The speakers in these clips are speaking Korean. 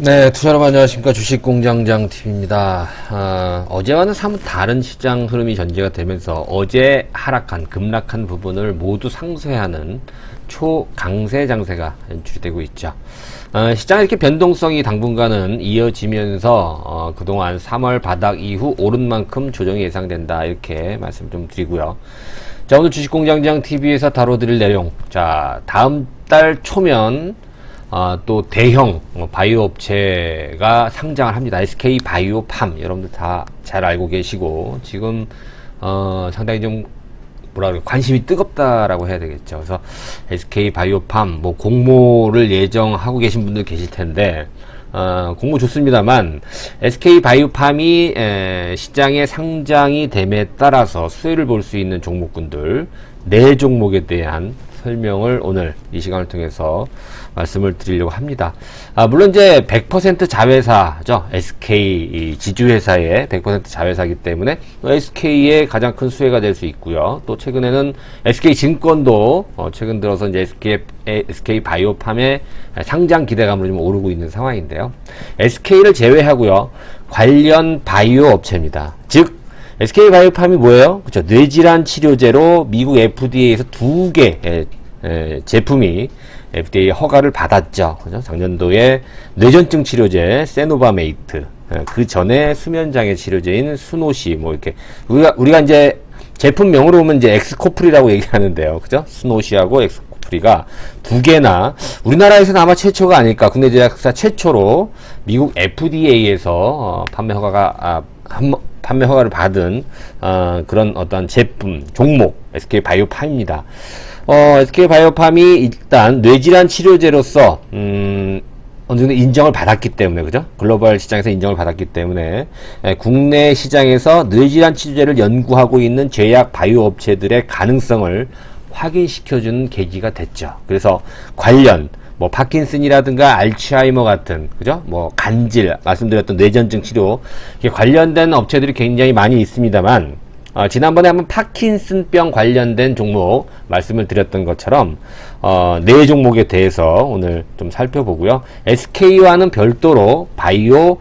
네, 투자 여러분 안녕하십니까. 주식공장장TV입니다. 어제와는 사뭇 다른 시장 흐름이 전개가 되면서 어제 하락한, 급락한 부분을 모두 상쇄하는 초강세 장세가 연출이 되고 있죠. 시장의 이렇게 변동성이 당분간은 이어지면서 그동안 3월 바닥 이후 오른 만큼 조정이 예상된다, 이렇게 말씀 좀 드리고요. 자, 오늘 주식공장장TV에서 다뤄드릴 내용, 자, 다음 달 초면 또 대형 바이오 업체가 상장을 합니다. SK 바이오팜, 여러분들 다 잘 알고 계시고 지금 상당히 좀 뭐라 그래, 관심이 뜨겁다라고 해야 되겠죠. 그래서 SK 바이오팜 뭐 공모를 예정하고 계신 분들 계실 텐데 공모 좋습니다만 SK 바이오팜이 시장에 상장이 됨에 따라서 수혜를 볼 수 있는 종목군들 4종목에 대한 설명을 오늘 이 시간을 통해서 말씀을 드리려고 합니다. 물론 이제 100% 자회사죠. SK 지주회사의 100% 자회사이기 때문에 SK의 가장 큰 수혜가 될 수 있고요. 또 최근에는 SK증권도 최근 들어서 이제 SK 바이오팜의 상장 기대감으로 좀 오르고 있는 상황인데요. SK를 제외하고요, 관련 바이오 업체입니다. 즉 SK 바이오팜이 뭐예요? 그렇죠. 뇌질환 치료제로 미국 FDA에서 2개 제품이 FDA 허가를 받았죠. 그죠? 작년도에 뇌전증 치료제 세노바메이트, 그 전에 수면장애 치료제인 수노시, 뭐 이렇게 우리가 이제 제품명으로 보면 이제 엑스코프리라고 얘기하는데요. 그죠? 수노시하고 엑스코프리가 2개나 우리나라에서는 아마 최초가 아닐까. 국내 제약사 최초로 미국 FDA에서 판매 허가를 받은 그런 어떤 제품 종목 SK 바이오팜입니다. SK 바이오팜이 일단 뇌질환 치료제로서 어느 정도 인정을 받았기 때문에, 그죠? 글로벌 시장에서 인정을 받았기 때문에 국내 시장에서 뇌질환 치료제를 연구하고 있는 제약 바이오 업체들의 가능성을 확인시켜주는 계기가 됐죠. 그래서 관련 뭐 파킨슨이라든가 알츠하이머 같은, 그죠? 뭐 간질, 말씀드렸던 뇌전증 치료, 이게 관련된 업체들이 굉장히 많이 있습니다만, 지난번에 한번 파킨슨병 관련된 종목 말씀을 드렸던 것처럼 4종목에 대해서 오늘 좀 살펴보고요. SK와는 별도로 바이오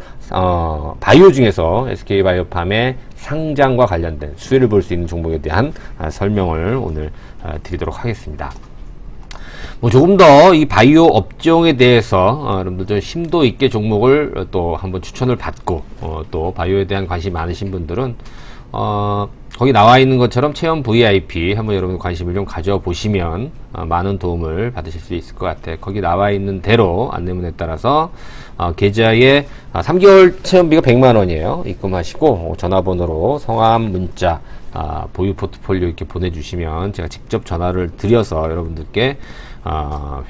중에서 SK 바이오팜의 상장과 관련된 수혜를 볼 수 있는 종목에 대한 설명을 오늘 드리도록 하겠습니다. 뭐 조금 더 이 바이오 업종에 대해서 여러분들 좀 심도 있게 종목을 또 한번 추천을 받고 또 바이오에 대한 관심이 많으신 분들은 거기 나와 있는 것처럼 체험 VIP 한번 여러분 관심을 좀 가져보시면 많은 도움을 받으실 수 있을 것 같아요. 거기 나와 있는 대로 안내문에 따라서 계좌에 3개월 체험비가 100만원이에요. 입금하시고 전화번호로 성함, 문자, 보유 포트폴리오 이렇게 보내주시면 제가 직접 전화를 드려서 여러분들께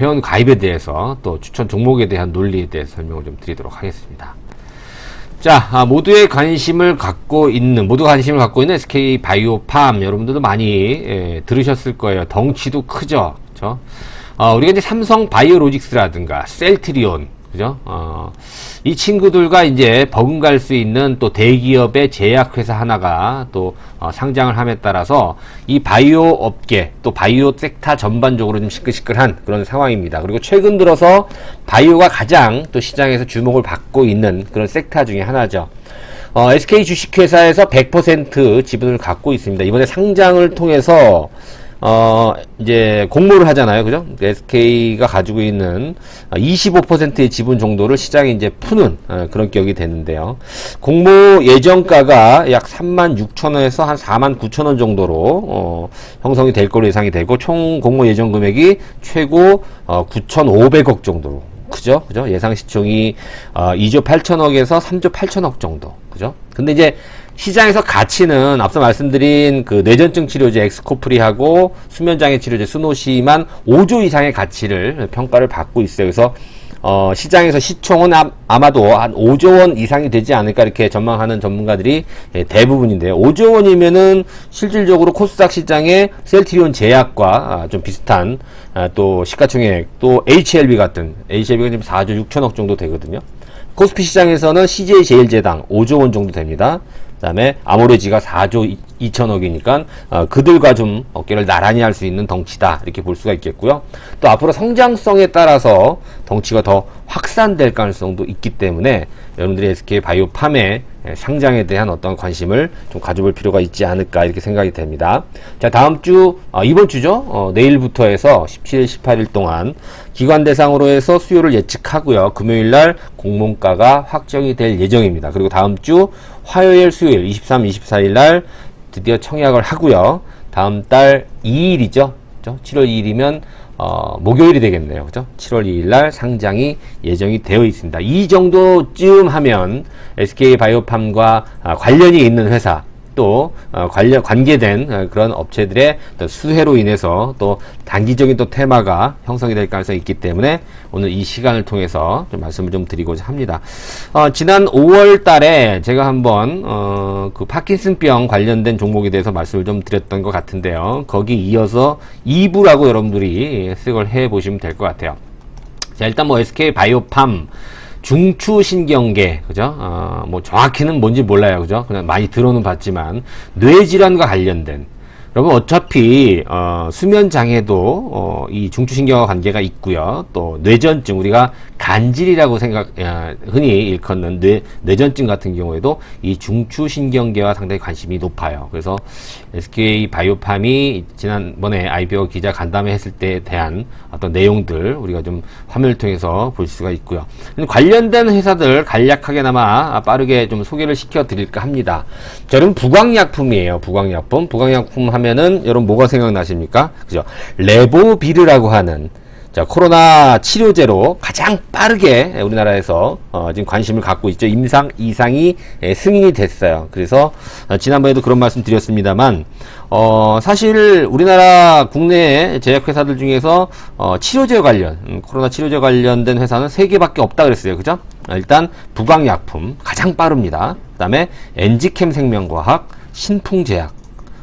회원 가입에 대해서 또 추천 종목에 대한 논리에 대해서 설명을 좀 드리도록 하겠습니다. 자, 모두가 관심을 갖고 있는 SK 바이오팜 여러분들도 많이 들으셨을 거예요. 덩치도 크죠. 그죠? 우리가 이제 삼성 바이오로직스라든가 셀트리온, 그죠? 이 친구들과 이제 버금갈 수 있는 또 대기업의 제약회사 하나가 또 상장을 함에 따라서 이 바이오 업계 또 바이오 섹터 전반적으로 좀 시끌시끌한 그런 상황입니다. 그리고 최근 들어서 바이오가 가장 또 시장에서 주목을 받고 있는 그런 섹터 중에 하나죠. SK 주식회사에서 100% 지분을 갖고 있습니다. 이번에 상장을 통해서 이제 공모를 하잖아요. 그죠? SK가 가지고 있는 25%의 지분 정도를 시장에 이제 푸는 그런 격이 되는데요. 공모 예정가가 약 36,000원에서 한 49,000원 정도로 형성이 될 걸로 예상이 되고, 총 공모 예정 금액이 최고 9,500억 정도로. 그죠? 예상 시총이 2조 8천억에서 3조 8천억 정도. 그죠? 근데 이제 시장에서 가치는 앞서 말씀드린 그 뇌전증 치료제 엑스코프리하고 수면장애 치료제 수노시만 5조 이상의 가치를 평가를 받고 있어요. 그래서 시장에서 시총은 아마도 한 5조 원 이상이 되지 않을까 이렇게 전망하는 전문가들이 대부분인데요. 5조 원이면은 실질적으로 코스닥 시장의 셀트리온 제약과 좀 비슷한 또 시가총액, 또 HLB가 지금 4조 6천억 정도 되거든요. 코스피 시장에서는 CJ 제일제당 5조 원 정도 됩니다. 그다음에 아모레지가 4조 2천억이니까 그들과 좀 어깨를 나란히 할 수 있는 덩치다 이렇게 볼 수가 있겠고요. 또 앞으로 성장성에 따라서 덩치가 더 확산될 가능성도 있기 때문에 여러분들이 SK바이오팜의 상장에 대한 어떤 관심을 좀 가져볼 필요가 있지 않을까 이렇게 생각이 됩니다. 자, 다음 주 이번 주죠. 내일부터 해서 17일 18일 동안 기관 대상으로 해서 수요를 예측하고요. 금요일 날 공모가가 확정이 될 예정입니다. 그리고 다음 주 화요일 수요일 23, 24일 날 드디어 청약을 하고요. 다음 달 2일이죠. 7월 2일이면 목요일이 되겠네요. 그죠? 7월 2일 날 상장이 예정이 되어 있습니다. 이 정도쯤 하면 SK바이오팜과 관련이 있는 회사 또 관계된 그런 업체들의 또 수혜로 인해서 또 단기적인 또 테마가 형성이 될 가능성이 있기 때문에 오늘 이 시간을 통해서 좀 말씀을 좀 드리고자 합니다. 지난 5월 달에 제가 한번 그 파킨슨병 관련된 종목에 대해서 말씀을 좀 드렸던 것 같은데요. 거기 이어서 2부라고 여러분들이 생각을 해 보시면 될 것 같아요. 자, 일단 뭐 SK바이오팜 중추신경계, 그죠? 뭐 정확히는 뭔지 몰라요, 그죠? 그냥 많이 들어는 봤지만 뇌질환과 관련된, 여러분 어차피 수면 장애도 이 중추신경과 관계가 있고요. 또 뇌전증, 우리가 간질이라고 흔히 일컫는 뇌전증 같은 경우에도 이 중추신경계와 상당히 관심이 높아요. 그래서 SK바이오팜이 지난번에 IPO 기자 간담회 했을 때에 대한 어떤 내용들 우리가 좀 화면을 통해서 볼 수가 있고요. 관련된 회사들 간략하게나마 빠르게 좀 소개를 시켜 드릴까 합니다. 자, 여러분 부광약품이에요. 부광약품 하면은 여러분 뭐가 생각나십니까? 그죠? 레보비르라고 하는, 자, 코로나 치료제로 가장 빠르게 우리나라에서 지금 관심을 갖고 있죠. 임상 2상이 승인이 됐어요. 그래서 지난번에도 그런 말씀 드렸습니다만 사실 우리나라 국내 제약회사들 중에서 치료제 관련, 코로나 치료제 관련된 회사는 3개밖에 없다 그랬어요. 그죠? 일단 부광약품 가장 빠릅니다. 그 다음에 엔지캠 생명과학, 신풍제약,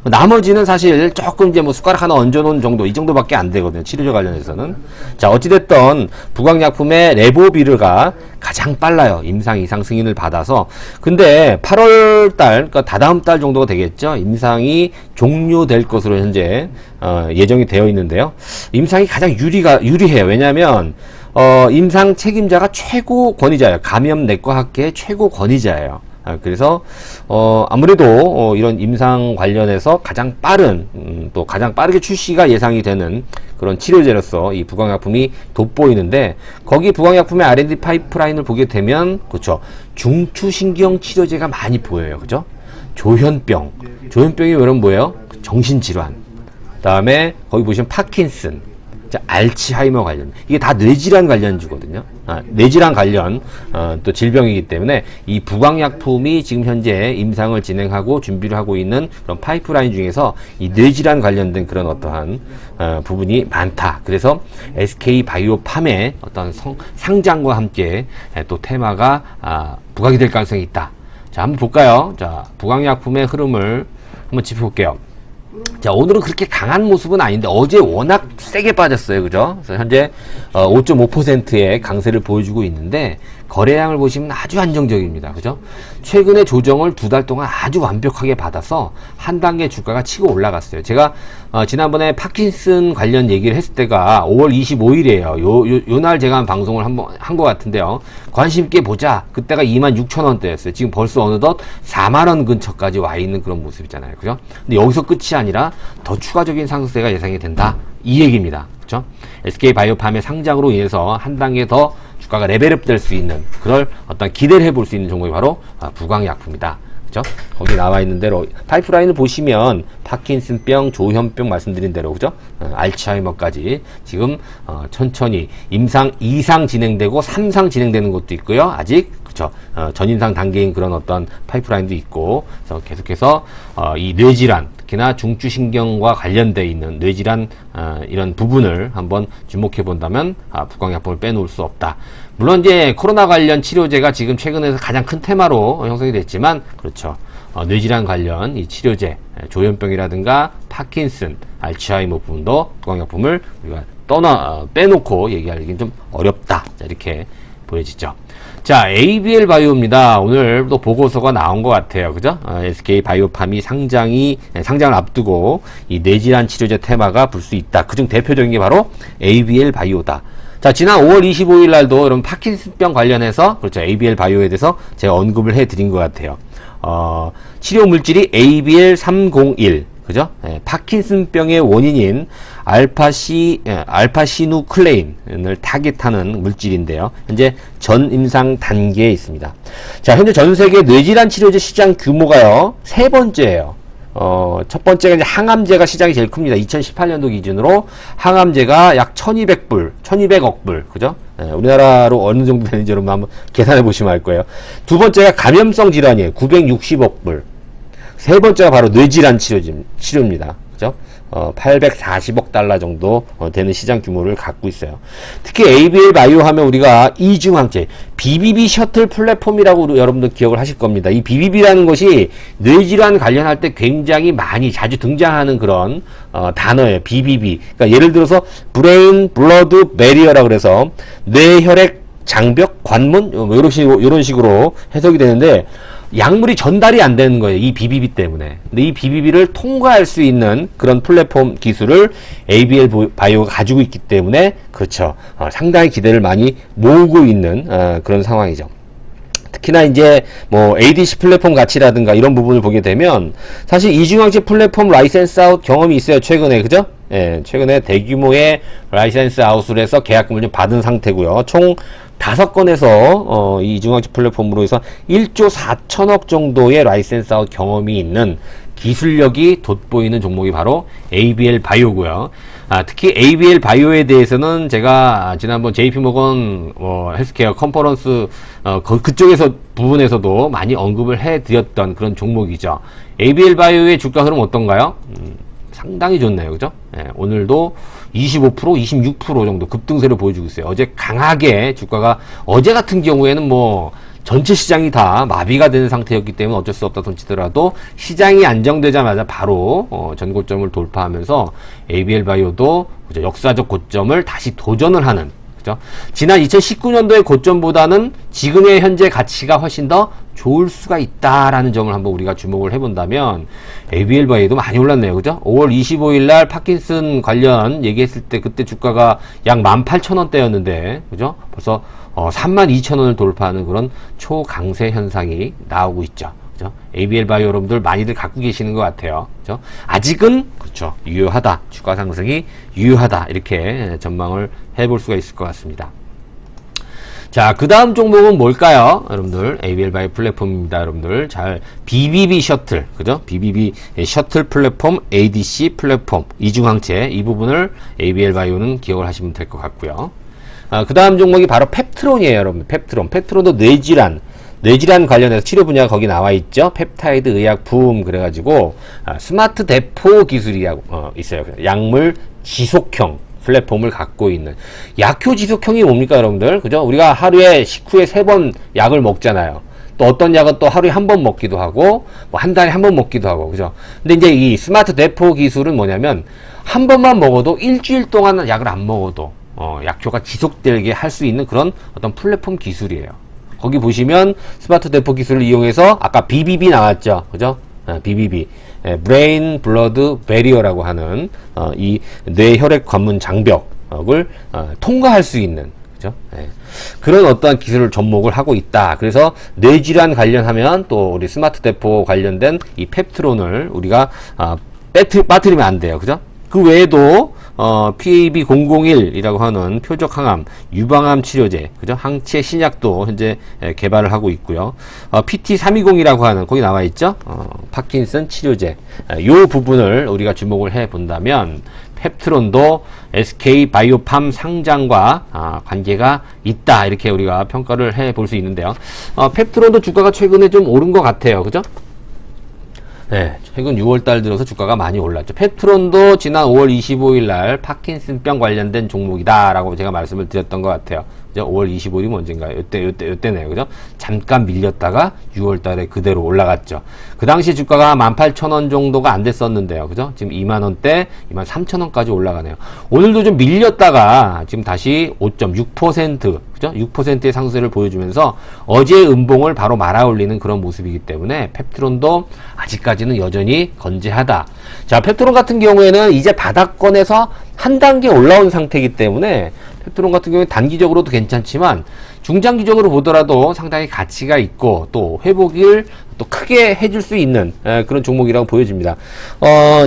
나머지는 사실 조금 이제 뭐 숟가락 하나 얹어놓은 정도, 이 정도밖에 안 되거든요. 치료제 관련해서는. 자, 어찌됐던 부광약품의 레보비르가 가장 빨라요. 임상 2상 승인을 받아서. 근데 8월 달, 그러니까 다다음 달 정도가 되겠죠. 임상이 종료될 것으로 현재 예정이 되어 있는데요. 임상이 가장 유리해요. 왜냐하면 임상 책임자가 최고 권위자예요. 감염내과학계의 최고 권위자예요. 그래서 아무래도 이런 임상 관련해서 가장 빠른 또 가장 빠르게 출시가 예상이 되는 그런 치료제로서 이 부광약품이 돋보이는데, 거기 부광약품의 R&D 파이프라인을 보게 되면 그렇죠, 중추신경 치료제가 많이 보여요. 그죠? 조현병이 여러분 뭐예요? 정신질환. 그다음에 거기 보시면 파킨슨, 알츠하이머 관련, 이게 다 뇌질환 관련주거든요. 뇌질환 관련 또 질병이기 때문에 이 부광약품이 지금 현재 임상을 진행하고 준비를 하고 있는 그런 파이프라인 중에서 이 뇌질환 관련된 그런 어떠한 부분이 많다. 그래서 SK바이오팜의 어떤 상장과 함께 또 테마가 부각이 될 가능성이 있다. 자, 한번 볼까요? 자, 부광약품의 흐름을 한번 짚어볼게요. 자, 오늘은 그렇게 강한 모습은 아닌데 어제 워낙 세게 빠졌어요. 그죠? 그래서 현재 5.5%의 강세를 보여주고 있는데 거래량을 보시면 아주 안정적입니다. 그죠? 최근에 조정을 2달 동안 아주 완벽하게 받아서 한 단계 주가가 치고 올라갔어요. 제가 지난번에 파킨슨 관련 얘기를 했을 때가 5월 25일이에요. 요 날 제가 방송을 한 것 같은데요. 관심 있게 보자. 그때가 26,000원대였어요. 지금 벌써 어느덧 4만원 근처까지 와 있는 그런 모습이잖아요. 그죠? 근데 여기서 끝이 아니라 더 추가적인 상승세가 예상이 된다. 이 얘기입니다. 그죠? SK바이오팜의 상장으로 인해서 한 단계 더 주가가 레벨업 될 수 있는 그럴 어떤 기대를 해볼 수 있는 종목이 바로 부광약품이다. 그죠? 거기 나와 있는 대로 파이프라인을 보시면 파킨슨병, 조현병 말씀드린 대로, 그죠? 알츠하이머까지 지금 천천히 임상 2상 진행되고 3상 진행되는 것도 있고요. 아직, 그죠? 전임상 단계인 그런 어떤 파이프라인도 있고, 그래서 계속해서 이 뇌질환, 특히나 중추신경과 관련되어 있는 뇌질환 이런 부분을 한번 주목해 본다면 부광약품을 빼놓을 수 없다. 물론 이제 코로나 관련 치료제가 지금 최근에서 가장 큰 테마로 형성이 됐지만, 그렇죠, 뇌질환 관련 이 치료제, 조현병이라든가 파킨슨, 알츠하이머 부분도 부광약품을 우리가 빼놓고 얘기하기는 좀 어렵다. 자, 이렇게 보여지죠. 자, ABL 바이오입니다. 오늘 또 보고서가 나온 것 같아요. 그죠? SK 바이오팜이 상장을 앞두고 이 뇌질환 치료제 테마가 불 수 있다. 그중 대표적인 게 바로 ABL 바이오다. 자, 지난 5월 25일 날도 여러분 파킨슨병 관련해서, 그렇죠, ABL 바이오에 대해서 제가 언급을 해드린 것 같아요. 치료 물질이 ABL301, 그죠? 파킨슨병의 원인인 알파시누클레인을 타깃하는 물질인데요. 현재 전 임상 단계에 있습니다. 자, 현재 전 세계 뇌질환 치료제 시장 규모가요, 세 번째예요. 첫 번째가 이제 항암제가 시장이 제일 큽니다. 2018년도 기준으로 항암제가 약 1200억 불, 그죠? 우리나라로 어느 정도 되는지 여러분 한번 계산해 보시면 알 거예요. 두 번째가 감염성 질환이에요. 960억 불. 세 번째가 바로 뇌질환 치료입니다. 그죠? 840억 달러 정도 되는 시장 규모를 갖고 있어요. 특히 ABL 바이오 하면 우리가 이중항체, BBB 셔틀 플랫폼이라고 여러분들 기억을 하실 겁니다. 이 BBB라는 것이 뇌질환 관련할 때 굉장히 많이 자주 등장하는 그런 단어예요. BBB. 그러니까 예를 들어서 브레인 블러드 베리어라 그래서 뇌혈액 장벽 관문 이런 식으로 해석이 되는데, 약물이 전달이 안 되는 거예요. 이 BBB 때문에. 근데 이 BBB를 통과할 수 있는 그런 플랫폼 기술을 ABL 바이오가 가지고 있기 때문에, 그렇죠, 상당히 기대를 많이 모으고 있는 그런 상황이죠. 특히나 이제 뭐 ADC 플랫폼 가치라든가 이런 부분을 보게 되면 사실 이중항체 플랫폼 라이센스 아웃 경험이 있어요. 최근에, 그죠? 예, 최근에 대규모의 라이센스 아웃을 해서 계약금을 좀 받은 상태고요. 총 5건에서 이 이중항체 플랫폼으로 해서 1조 4천억 정도의 라이센스 아웃 경험이 있는 기술력이 돋보이는 종목이 바로 ABL 바이오고요. 특히 ABL 바이오에 대해서는 제가 지난번 JP모건 헬스케어 컨퍼런스 그쪽에서 부분에서도 많이 언급을 해드렸던 그런 종목이죠. ABL 바이오의 주가 흐름 어떤가요? 상당히 좋네요. 그죠? 예, 오늘도 25%, 26% 정도 급등세를 보여주고 있어요. 어제 강하게 주가가, 어제 같은 경우에는 뭐 전체 시장이 다 마비가 되는 상태였기 때문에 어쩔 수 없다 손치더라도 시장이 안정되자마자 바로 전고점을 돌파하면서 ABL 바이오도, 그죠, 역사적 고점을 다시 도전을 하는, 그죠? 지난 2019년도의 고점보다는 지금의 현재 가치가 훨씬 더 좋을 수가 있다라는 점을 한번 우리가 주목을 해본다면 ABL 바이오도 많이 올랐네요. 그죠? 5월 25일 날 파킨슨 관련 얘기했을 때 그때 주가가 약 18,000원대였는데, 그죠? 벌써 32,000원을 돌파하는 그런 초강세 현상이 나오고 있죠. 그죠? ABL 바이오 여러분들 많이들 갖고 계시는 것 같아요. 그죠? 아직은, 그렇죠, 유효하다. 주가 상승이 유효하다. 이렇게 전망을 해볼 수가 있을 것 같습니다. 자, 그 다음 종목은 뭘까요? 여러분들, ABL 바이오 플랫폼입니다. 여러분들, BBB 셔틀, 그죠? BBB 셔틀 플랫폼, ADC 플랫폼, 이중항체, 이 부분을 ABL 바이오는 기억을 하시면 될 것 같고요. 그 다음 종목이 바로 펩트론이에요, 여러분. 펩트론도 뇌질환 관련해서 치료 분야가 거기 나와 있죠. 펩타이드 의약 부음, 그래가지고, 스마트 대포 기술이라고, 있어요. 약물 지속형 플랫폼을 갖고 있는. 약효 지속형이 뭡니까, 여러분들? 그죠? 우리가 하루에 식후에 3번 약을 먹잖아요. 또 어떤 약은 또 하루에 1번 먹기도 하고, 뭐 한 달에 1번 먹기도 하고, 그죠? 근데 이제 이 스마트 대포 기술은 뭐냐면, 한 번만 먹어도 일주일 동안 약을 안 먹어도, 약효가 지속되게 할 수 있는 그런 어떤 플랫폼 기술이에요. 거기 보시면 스마트 대포 기술을 이용해서 아까 BBB 나왔죠. 그죠? BBB. 브레인 블러드 베리어라고 하는 이 뇌혈액 관문 장벽을 통과할 수 있는, 그죠? 그런 어떠한 기술을 접목을 하고 있다. 그래서 뇌질환 관련하면 또 우리 스마트 대포 관련된 이 펩트론을 우리가 빠뜨리면 안 돼요. 그죠? 그 외에도 PAB001이라고 하는 표적 항암, 유방암 치료제, 그죠? 항체 신약도 현재 개발을 하고 있고요. PT320이라고 하는, 거기 나와 있죠? 파킨슨 치료제. 요 부분을 우리가 주목을 해 본다면 펩트론도 SK 바이오팜 상장과 관계가 있다. 이렇게 우리가 평가를 해 볼 수 있는데요. 펩트론도 주가가 최근에 좀 오른 것 같아요. 그죠? 네, 최근 6월달 들어서 주가가 많이 올랐죠. 펩트론도 지난 5월 25일 날 파킨슨병 관련된 종목이다 라고 제가 말씀을 드렸던 것 같아요. 그죠? 5월 25일이면 언젠가요? 요때네요. 그죠? 잠깐 밀렸다가 6월 달에 그대로 올라갔죠. 그 당시 주가가 18,000원 정도가 안 됐었는데요. 그죠? 지금 2만원대, 23,000원까지 올라가네요. 오늘도 좀 밀렸다가 지금 다시 5.6%, 그죠? 6%의 상승을 보여주면서 어제의 음봉을 바로 말아올리는 그런 모습이기 때문에 펩트론도 아직까지는 여전히 건재하다. 자, 펩트론 같은 경우에는 이제 바닥권에서 한 단계 올라온 상태이기 때문에 펩트론 같은 경우에 단기적으로도 괜찮지만 중장기적으로 보더라도 상당히 가치가 있고 또 회복을 또 크게 해줄 수 있는 그런 종목이라고 보여집니다.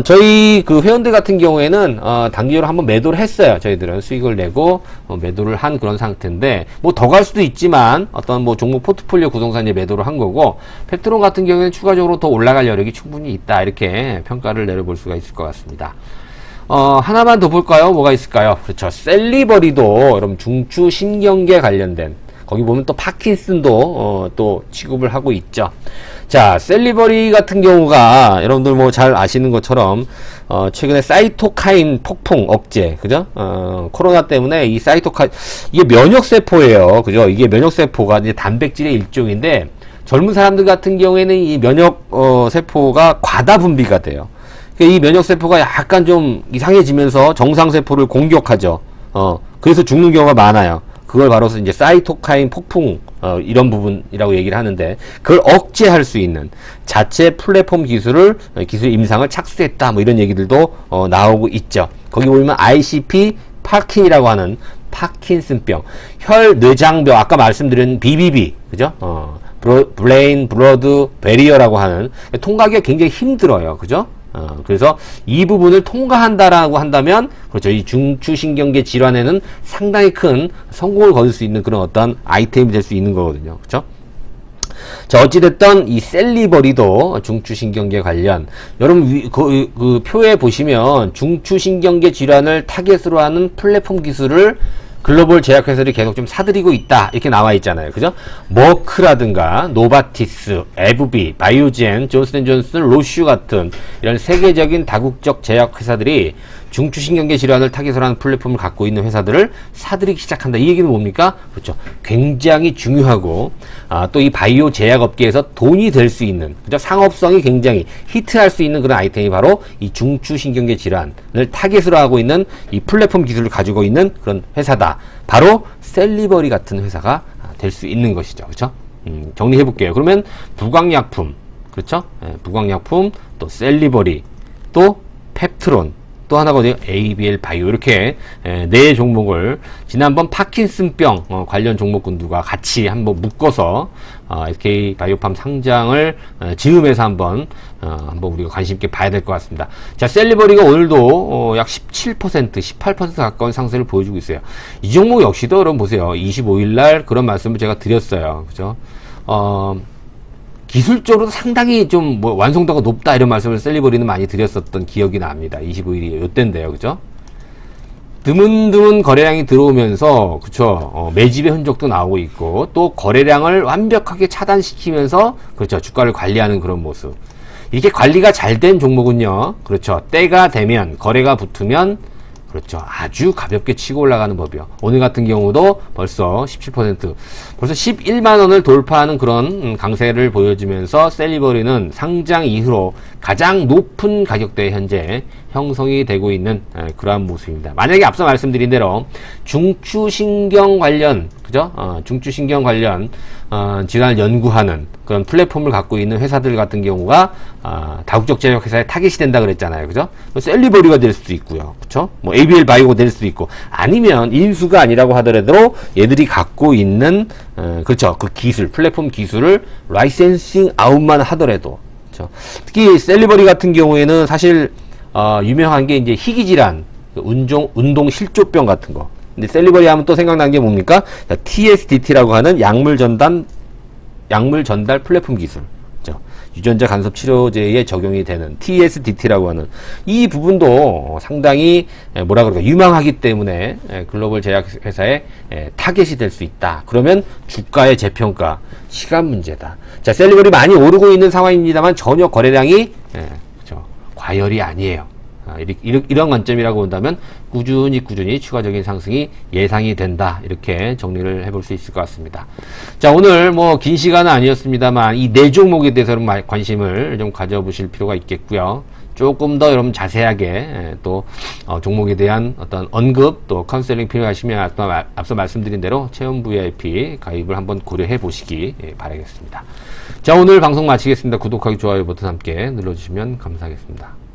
저희 그 회원들 같은 경우에는 단기적으로 한번 매도를 했어요. 저희들은 수익을 내고 매도를 한 그런 상태인데 뭐 더 갈 수도 있지만 어떤 뭐 종목 포트폴리오 구성상에 매도를 한 거고 펩트론 같은 경우에는 추가적으로 더 올라갈 여력이 충분히 있다 이렇게 평가를 내려볼 수가 있을 것 같습니다. 하나만 더 볼까요? 뭐가 있을까요? 그렇죠. 셀리버리도 여러분 중추신경계 관련된 거기 보면 또 파킨슨도 또 취급을 하고 있죠. 자, 셀리버리 같은 경우가 여러분들 뭐 잘 아시는 것처럼 최근에 사이토카인 폭풍 억제, 그죠? 코로나 때문에 이 사이토카인 이게 면역세포예요, 그죠? 이게 면역세포가 이제 단백질의 일종인데 젊은 사람들 같은 경우에는 이 면역 세포가 과다 분비가 돼요. 이 면역세포가 약간 좀 이상해지면서 정상세포를 공격하죠. 그래서 죽는 경우가 많아요. 그걸 바로 이제 사이토카인 폭풍, 이런 부분이라고 얘기를 하는데, 그걸 억제할 수 있는 자체 플랫폼 기술 임상을 착수했다. 뭐 이런 얘기들도, 나오고 있죠. 거기 보면 ICP 파킨이라고 하는 파킨슨병, 혈뇌장병, 아까 말씀드린 BBB, 그죠? 브레인 블러드 베리어라고 하는, 통과하기가 굉장히 힘들어요. 그죠? 그래서 이 부분을 통과한다라고 한다면, 그렇죠. 이 중추신경계 질환에는 상당히 큰 성공을 거둘 수 있는 그런 어떤 아이템이 될 수 있는 거거든요. 그렇죠? 자, 어찌됐든 이 셀리버리도 중추신경계 관련, 여러분 그 표에 보시면 중추신경계 질환을 타겟으로 하는 플랫폼 기술을 글로벌 제약회사들이 계속 좀 사들이고 있다 이렇게 나와 있잖아요. 그죠? 머크라든가 노바티스, 에브비, 바이오젠, 존슨앤존슨, 로슈 같은 이런 세계적인 다국적 제약회사들이 중추신경계 질환을 타겟으로 하는 플랫폼을 갖고 있는 회사들을 사들이기 시작한다. 이 얘기는 뭡니까? 그렇죠. 굉장히 중요하고 또 이 바이오 제약업계에서 돈이 될 수 있는, 그죠? 상업성이 굉장히 히트할 수 있는 그런 아이템이 바로 이 중추신경계 질환을 타겟으로 하고 있는 이 플랫폼 기술을 가지고 있는 그런 회사다. 바로 셀리버리 같은 회사가 될 수 있는 것이죠. 그렇죠? 정리해 볼게요. 그러면 부광약품, 그렇죠? 부광약품, 또 셀리버리, 또 펩트론, 또 하나가 어디요? ABL 바이오. 이렇게 네 종목을 지난번 파킨슨병 관련 종목군들과 같이 한번 묶어서 SK 바이오팜 상장을 즈음해서 한번 우리가 관심 있게 봐야 될 것 같습니다. 자, 셀리버리가 오늘도 약 17%, 18% 가까운 상승을 보여주고 있어요. 이 종목 역시도 여러분 보세요. 25일 날 그런 말씀을 제가 드렸어요. 그죠? 기술적으로도 상당히 좀 뭐 완성도가 높다 이런 말씀을 셀리버리는 많이 드렸었던 기억이 납니다. 25일이 요때인데요. 그죠? 드문드문 거래량이 들어오면서, 그쵸? 매집의 흔적도 나오고 있고, 또 거래량을 완벽하게 차단시키면서, 그렇죠. 주가를 관리하는 그런 모습. 이렇게 관리가 잘 된 종목은요, 그렇죠. 때가 되면, 거래가 붙으면, 그렇죠. 아주 가볍게 치고 올라가는 법이요. 오늘 같은 경우도 벌써 17%, 벌써 11만원을 돌파하는 그런 강세를 보여주면서 셀리버리는 상장 이후로 가장 높은 가격대에 현재 형성이 되고 있는 그러한 모습입니다. 만약에 앞서 말씀드린 대로 중추신경 관련, 그죠? 중추신경 관련 질환을 연구하는 그런 플랫폼을 갖고 있는 회사들 같은 경우가 다국적 제약회사의 타겟이 된다 그랬잖아요. 그죠? 셀리버리가 될 수도 있고요. 그쵸? 뭐 ABL 바이오가 될 수도 있고, 아니면 인수가 아니라고 하더라도 얘들이 갖고 있는 그렇죠. 그 기술, 플랫폼 기술을 라이센싱 아웃만 하더라도, 그렇죠? 특히 셀리버리 같은 경우에는 사실 유명한 게 이제 희귀질환, 운동 실조병 같은 거. 근데 셀리버리 하면 또 생각나는 게 뭡니까? TSDT라고 하는 약물 전달 플랫폼 기술. 그렇죠? 유전자 간섭 치료제에 적용이 되는 TSDT라고 하는 이 부분도 상당히 뭐라 그럴까 유망하기 때문에 글로벌 제약회사의 타겟이 될 수 있다. 그러면 주가의 재평가 시간 문제다. 자, 셀리버리 많이 오르고 있는 상황입니다만 전혀 거래량이 그렇죠. 과열이 아니에요. 이런 관점이라고 본다면 꾸준히 추가적인 상승이 예상이 된다. 이렇게 정리를 해볼 수 있을 것 같습니다. 자, 오늘 뭐 긴 시간은 아니었습니다만 이 네 종목에 대해서는 관심을 좀 가져보실 필요가 있겠고요. 조금 더 여러분 자세하게 또 종목에 대한 어떤 언급 또 카운셀링 필요하시면 앞서 말씀드린 대로 체험 VIP 가입을 한번 고려해 보시기 바라겠습니다. 자, 오늘 방송 마치겠습니다. 구독하기, 좋아요 버튼 함께 눌러주시면 감사하겠습니다.